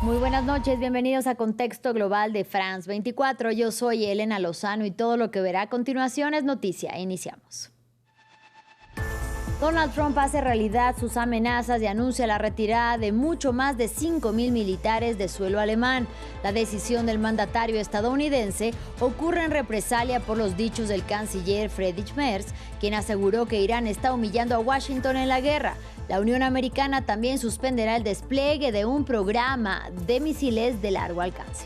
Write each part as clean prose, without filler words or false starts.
Muy buenas noches, bienvenidos a Contexto Global de France 24. Yo soy Elena Lozano y todo lo que verá a continuación es noticia. Iniciamos. Donald Trump hace realidad sus amenazas y anuncia la retirada de mucho más de 5.000 militares de suelo alemán. La decisión del mandatario estadounidense ocurre en represalia por los dichos del canciller Friedrich Merz, quien aseguró que Irán está humillando a Washington en la guerra. La Unión Americana también suspenderá el despliegue de un programa de misiles de largo alcance.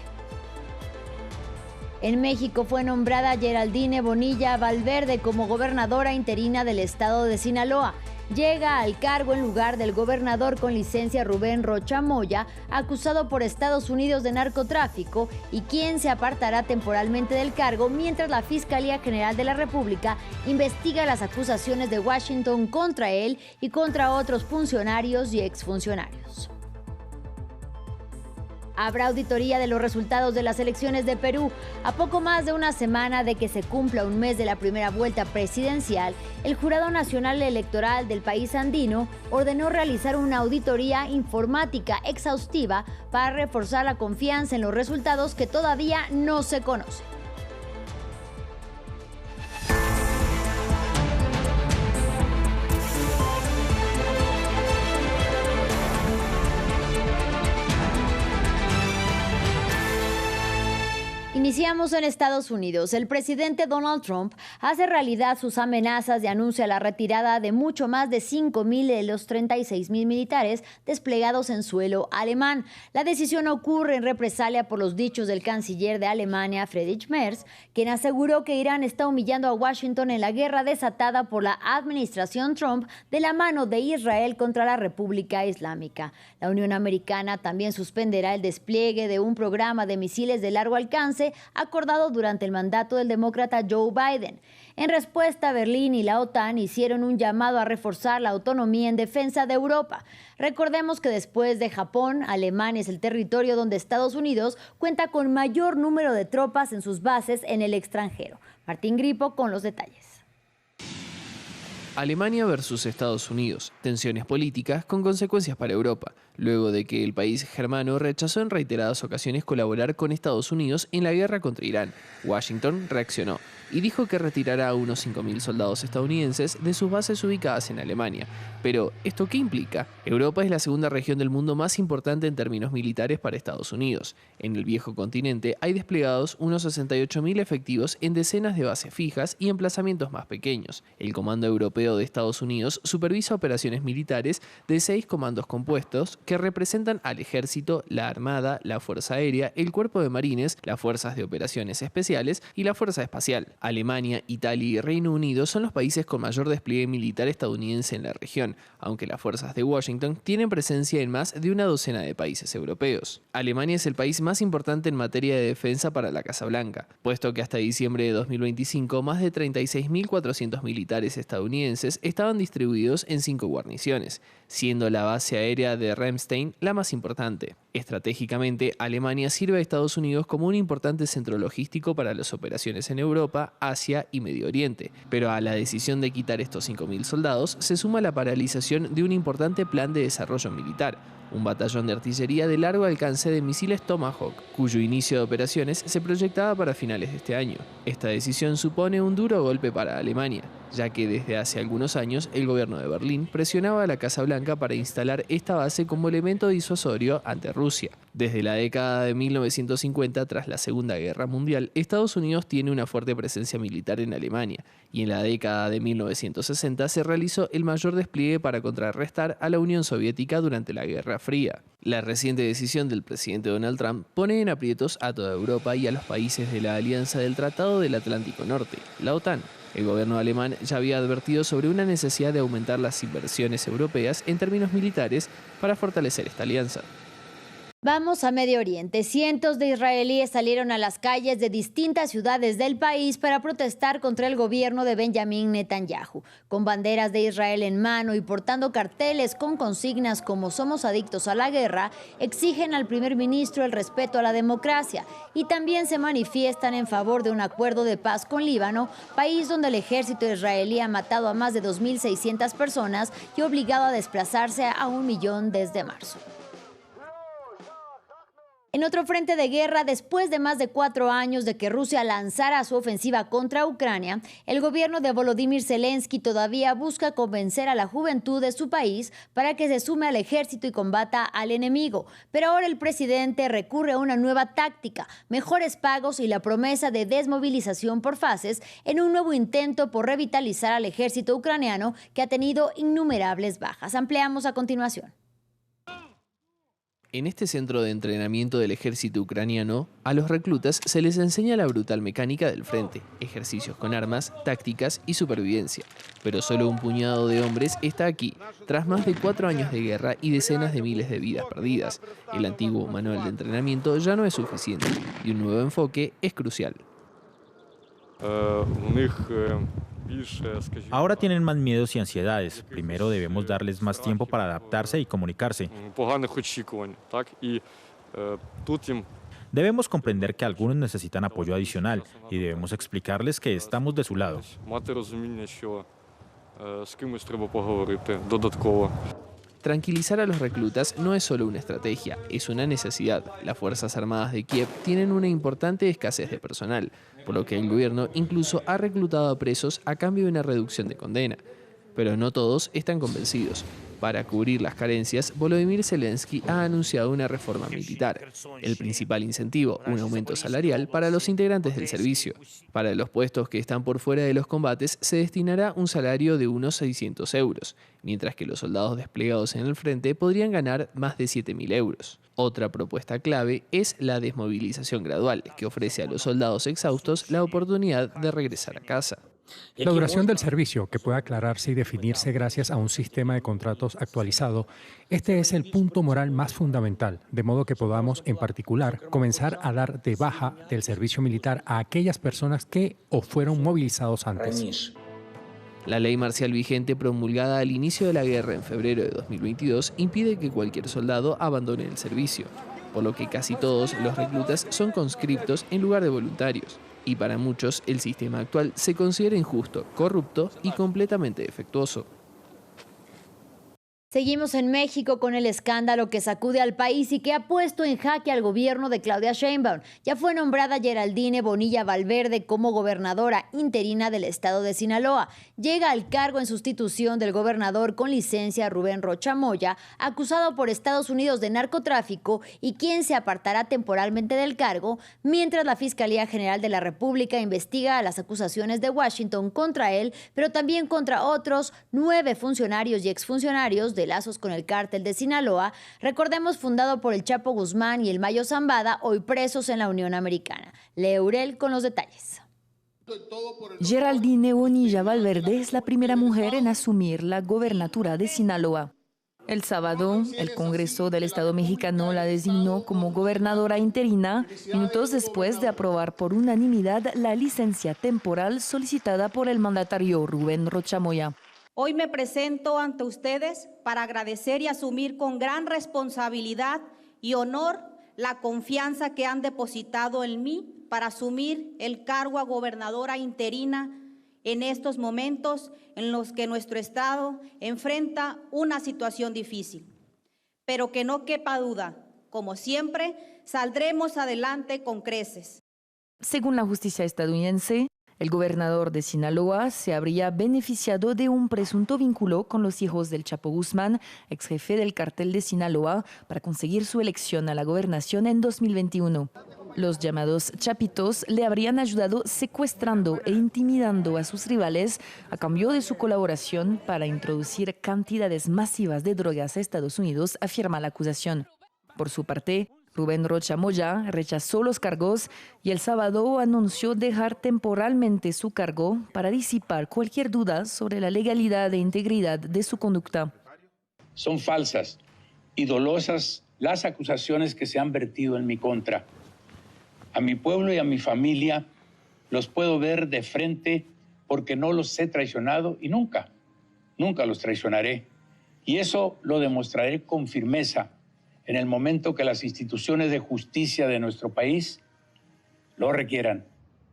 En México fue nombrada Geraldine Bonilla Valverde como gobernadora interina del estado de Sinaloa. Llega al cargo en lugar del gobernador con licencia Rubén Rocha Moya, acusado por Estados Unidos de narcotráfico, y quien se apartará temporalmente del cargo mientras la Fiscalía General de la República investiga las acusaciones de Washington contra él y contra otros funcionarios y exfuncionarios. Habrá auditoría de los resultados de las elecciones de Perú. A poco más de una semana de que se cumpla un mes de la primera vuelta presidencial, el Jurado Nacional Electoral del país andino ordenó realizar una auditoría informática exhaustiva para reforzar la confianza en los resultados que todavía no se conocen. Iniciamos en Estados Unidos. El presidente Donald Trump hace realidad sus amenazas y anuncia la retirada de mucho más de 5.000 de los 36.000 militares desplegados en suelo alemán. La decisión ocurre en represalia por los dichos del canciller de Alemania, Friedrich Merz, quien aseguró que Irán está humillando a Washington en la guerra desatada por la administración Trump de la mano de Israel contra la República Islámica. La Unión Americana también suspenderá el despliegue de un programa de misiles de largo alcance acordado durante el mandato del demócrata Joe Biden. En respuesta, Berlín y la OTAN hicieron un llamado a reforzar la autonomía en defensa de Europa. Recordemos que después de Japón, Alemania es el territorio donde Estados Unidos cuenta con mayor número de tropas en sus bases en el extranjero. Martín Gripo con los detalles. Alemania versus Estados Unidos, tensiones políticas con consecuencias para Europa, luego de que el país germano rechazó en reiteradas ocasiones colaborar con Estados Unidos en la guerra contra Irán. Washington reaccionó y dijo que retirará a unos 5.000 soldados estadounidenses de sus bases ubicadas en Alemania. Pero, ¿esto qué implica? Europa es la segunda región del mundo más importante en términos militares para Estados Unidos. En el viejo continente hay desplegados unos 68.000 efectivos en decenas de bases fijas y emplazamientos más pequeños. El Comando Europeo de Estados Unidos supervisa operaciones militares de 6 comandos compuestos que representan al Ejército, la Armada, la Fuerza Aérea, el Cuerpo de Marines, las Fuerzas de Operaciones Especiales y la Fuerza Espacial. Alemania, Italia y Reino Unido son los países con mayor despliegue militar estadounidense en la región, aunque las fuerzas de Washington tienen presencia en más de una docena de países europeos. Alemania es el país más importante en materia de defensa para la Casa Blanca, puesto que hasta diciembre de 2025 más de 36.400 militares estadounidenses estaban distribuidos en 5 guarniciones, siendo la base aérea de Ramstein la más importante. Estratégicamente, Alemania sirve a Estados Unidos como un importante centro logístico para las operaciones en Europa, Asia y Medio Oriente, pero a la decisión de quitar estos 5.000 soldados se suma la paralización de un importante plan de desarrollo militar, un batallón de artillería de largo alcance de misiles Tomahawk, cuyo inicio de operaciones se proyectaba para finales de este año. Esta decisión supone un duro golpe para Alemania, ya que desde hace algunos años el gobierno de Berlín presionaba a la Casa Blanca para instalar esta base como elemento disuasorio ante Rusia. Desde la década de 1950, tras la Segunda Guerra Mundial, Estados Unidos tiene una fuerte presencia militar en Alemania, y en la década de 1960 se realizó el mayor despliegue para contrarrestar a la Unión Soviética durante la Guerra Fría. La reciente decisión del presidente Donald Trump pone en aprietos a toda Europa y a los países de la Alianza del Tratado del Atlántico Norte, la OTAN. El gobierno alemán ya había advertido sobre una necesidad de aumentar las inversiones europeas en términos militares para fortalecer esta alianza. Vamos a Medio Oriente. Cientos de israelíes salieron a las calles de distintas ciudades del país para protestar contra el gobierno de Benjamín Netanyahu. Con banderas de Israel en mano y portando carteles con consignas como "somos adictos a la guerra", exigen al primer ministro el respeto a la democracia y también se manifiestan en favor de un acuerdo de paz con Líbano, país donde el ejército israelí ha matado a más de 2.600 personas y obligado a desplazarse a 1 millón desde marzo. En otro frente de guerra, después de más de 4 años de que Rusia lanzara su ofensiva contra Ucrania, el gobierno de Volodymyr Zelensky todavía busca convencer a la juventud de su país para que se sume al ejército y combata al enemigo. Pero ahora el presidente recurre a una nueva táctica, mejores pagos y la promesa de desmovilización por fases en un nuevo intento por revitalizar al ejército ucraniano que ha tenido innumerables bajas. Ampliamos a continuación. En este centro de entrenamiento del ejército ucraniano, a los reclutas se les enseña la brutal mecánica del frente, ejercicios con armas, tácticas y supervivencia. Pero solo un puñado de hombres está aquí, tras más de 4 años de guerra y decenas de miles de vidas perdidas. El antiguo manual de entrenamiento ya no es suficiente y un nuevo enfoque es crucial. Ahora tienen más miedos y ansiedades. Primero debemos darles más tiempo para adaptarse y comunicarse. Debemos comprender que algunos necesitan apoyo adicional y debemos explicarles que estamos de su lado. Tranquilizar a los reclutas no es solo una estrategia, es una necesidad. Las Fuerzas Armadas de Kiev tienen una importante escasez de personal, por lo que el gobierno incluso ha reclutado a presos a cambio de una reducción de condena. Pero no todos están convencidos. Para cubrir las carencias, Volodymyr Zelensky ha anunciado una reforma militar. El principal incentivo, un aumento salarial para los integrantes del servicio. Para los puestos que están por fuera de los combates se destinará un salario de unos 600 euros, mientras que los soldados desplegados en el frente podrían ganar más de 7.000 euros. Otra propuesta clave es la desmovilización gradual, que ofrece a los soldados exhaustos la oportunidad de regresar a casa. La duración del servicio, que puede aclararse y definirse gracias a un sistema de contratos actualizado, este es el punto moral más fundamental, de modo que podamos, en particular, comenzar a dar de baja del servicio militar a aquellas personas que o fueron movilizados antes. La ley marcial vigente promulgada al inicio de la guerra en febrero de 2022 impide que cualquier soldado abandone el servicio, por lo que casi todos los reclutas son conscriptos en lugar de voluntarios. Y para muchos, el sistema actual se considera injusto, corrupto y completamente defectuoso. Seguimos en México con el escándalo que sacude al país y que ha puesto en jaque al gobierno de Claudia Sheinbaum. Ya fue nombrada Geraldine Bonilla Valverde como gobernadora interina del estado de Sinaloa. Llega al cargo en sustitución del gobernador con licencia Rubén Rocha Moya, acusado por Estados Unidos de narcotráfico y quien se apartará temporalmente del cargo, mientras la Fiscalía General de la República investiga las acusaciones de Washington contra él, pero también contra otros 9 funcionarios y exfuncionarios de lazos con el cártel de Sinaloa, recordemos fundado por el Chapo Guzmán y el Mayo Zambada, hoy presos en la Unión Americana. Leurel con los detalles. Geraldine Bonilla Valverde es la primera mujer en asumir la gobernatura de Sinaloa. El sábado, el Congreso del Estado mexicano la designó como gobernadora interina, minutos después de aprobar por unanimidad la licencia temporal solicitada por el mandatario Rubén Rocha Moya. Hoy me presento ante ustedes para agradecer y asumir con gran responsabilidad y honor la confianza que han depositado en mí para asumir el cargo a gobernadora interina en estos momentos en los que nuestro Estado enfrenta una situación difícil. Pero que no quepa duda, como siempre, saldremos adelante con creces. Según la justicia estadounidense, el gobernador de Sinaloa se habría beneficiado de un presunto vínculo con los hijos del Chapo Guzmán, ex jefe del cártel de Sinaloa, para conseguir su elección a la gobernación en 2021. Los llamados chapitos le habrían ayudado secuestrando e intimidando a sus rivales a cambio de su colaboración para introducir cantidades masivas de drogas a Estados Unidos, afirma la acusación. Por su parte, Rubén Rocha Moya rechazó los cargos y el sábado anunció dejar temporalmente su cargo para disipar cualquier duda sobre la legalidad e integridad de su conducta. Son falsas y dolosas las acusaciones que se han vertido en mi contra. A mi pueblo y a mi familia los puedo ver de frente porque no los he traicionado y nunca los traicionaré. Y eso lo demostraré con firmeza en el momento que las instituciones de justicia de nuestro país lo requieran.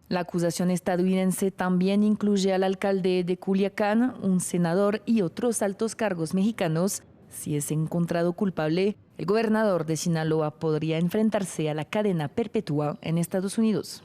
La acusación estadounidense también incluye al alcalde de Culiacán, un senador y otros altos cargos mexicanos, Si es encontrado culpable, el gobernador de Sinaloa podría enfrentarse a la cadena perpetua en Estados Unidos.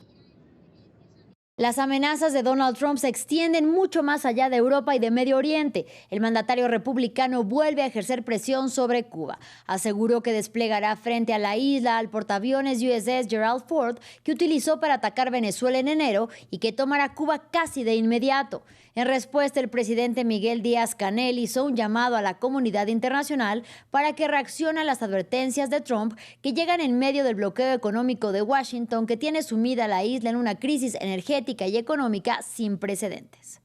Las amenazas de Donald Trump se extienden mucho más allá de Europa y de Medio Oriente. El mandatario republicano vuelve a ejercer presión sobre Cuba. Aseguró que desplegará frente a la isla al portaaviones USS Gerald Ford que utilizó para atacar Venezuela en enero y que tomará Cuba casi de inmediato. En respuesta, el presidente Miguel Díaz-Canel hizo un llamado a la comunidad internacional para que reaccione a las advertencias de Trump que llegan en medio del bloqueo económico de Washington que tiene sumida a la isla en una crisis energética y económica sin precedentes.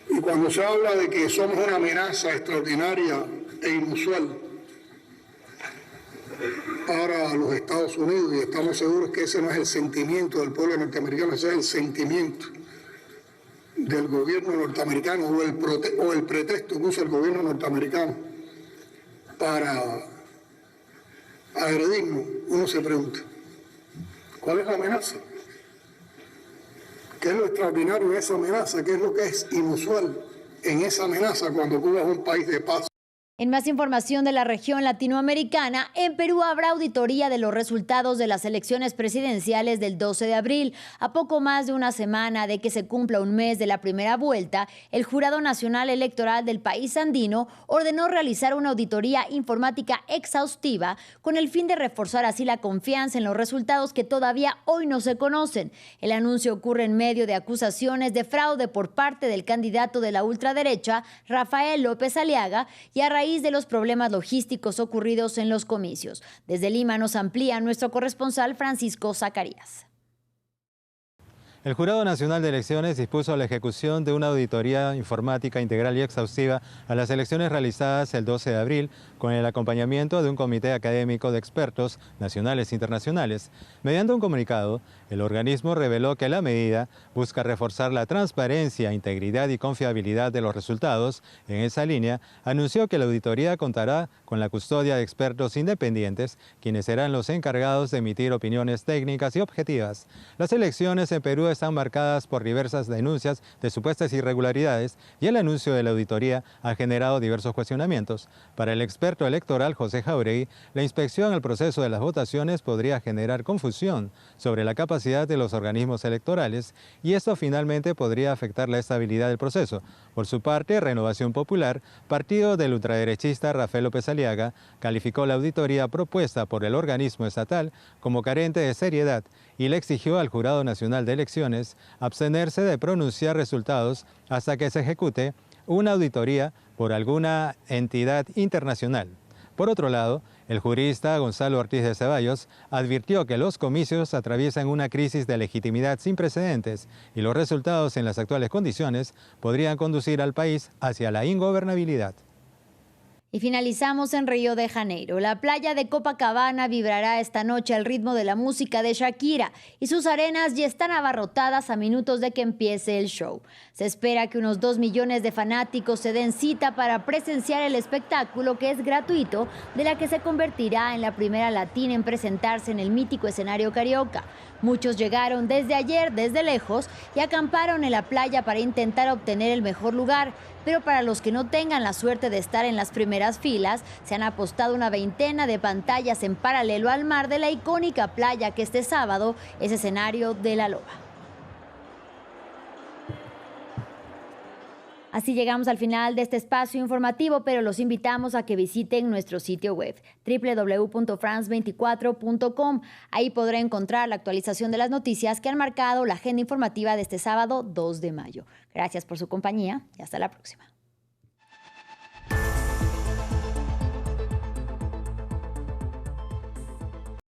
Y cuando se habla de que somos una amenaza extraordinaria e inusual para los Estados Unidos, y estamos seguros que ese no es el sentimiento del pueblo norteamericano, ese es el sentimiento del gobierno norteamericano o el pretexto que usa el gobierno norteamericano para agredirnos, uno se pregunta, ¿cuál es la amenaza? ¿Qué es lo extraordinario en esa amenaza? ¿Qué es lo que es inusual en esa amenaza cuando Cuba es un país de paz? En más información de la región latinoamericana, en Perú habrá auditoría de los resultados de las elecciones presidenciales del 12 de abril. A poco más de una semana de que se cumpla un mes de la primera vuelta, el Jurado Nacional Electoral del país andino ordenó realizar una auditoría informática exhaustiva con el fin de reforzar así la confianza en los resultados que todavía hoy no se conocen. El anuncio ocurre en medio de acusaciones de fraude por parte del candidato de la ultraderecha, Rafael López Aliaga, y a raíz de los problemas logísticos ocurridos en los comicios. Desde Lima nos amplía nuestro corresponsal Francisco Zacarías. El Jurado Nacional de Elecciones dispuso la ejecución de una auditoría informática integral y exhaustiva a las elecciones realizadas el 12 de abril con el acompañamiento de un comité académico de expertos nacionales e internacionales. Mediante un comunicado, el organismo reveló que la medida busca reforzar la transparencia, integridad y confiabilidad de los resultados. En esa línea, anunció que la auditoría contará con la custodia de expertos independientes, quienes serán los encargados de emitir opiniones técnicas y objetivas. Las elecciones en Perú están marcadas por diversas denuncias de supuestas irregularidades y el anuncio de la auditoría ha generado diversos cuestionamientos. Para el experto electoral José Jauregui, la inspección al proceso de las votaciones podría generar confusión sobre la capacidad de los organismos electorales y esto finalmente podría afectar la estabilidad del proceso. Por su parte, Renovación Popular, partido del ultraderechista Rafael López Aliaga, calificó la auditoría propuesta por el organismo estatal como carente de seriedad y le exigió al Jurado Nacional de Elecciones abstenerse de pronunciar resultados hasta que se ejecute una auditoría por alguna entidad internacional. Por otro lado, el jurista Gonzalo Ortiz de Ceballos advirtió que los comicios atraviesan una crisis de legitimidad sin precedentes y los resultados en las actuales condiciones podrían conducir al país hacia la ingobernabilidad. Y finalizamos en Río de Janeiro. La playa de Copacabana vibrará esta noche al ritmo de la música de Shakira y sus arenas ya están abarrotadas a minutos de que empiece el show. Se espera que unos 2 millones de fanáticos se den cita para presenciar el espectáculo, que es gratuito, de la que se convertirá en la primera latina en presentarse en el mítico escenario carioca. Muchos llegaron desde ayer, desde lejos, y acamparon en la playa para intentar obtener el mejor lugar. Pero para los que no tengan la suerte de estar en las primeras filas, se han apostado una veintena de pantallas en paralelo al mar de la icónica playa que este sábado es escenario de La Loba. Así llegamos al final de este espacio informativo, pero los invitamos a que visiten nuestro sitio web www.france24.com. Ahí podrá encontrar la actualización de las noticias que han marcado la agenda informativa de este sábado 2 de mayo. Gracias por su compañía y hasta la próxima.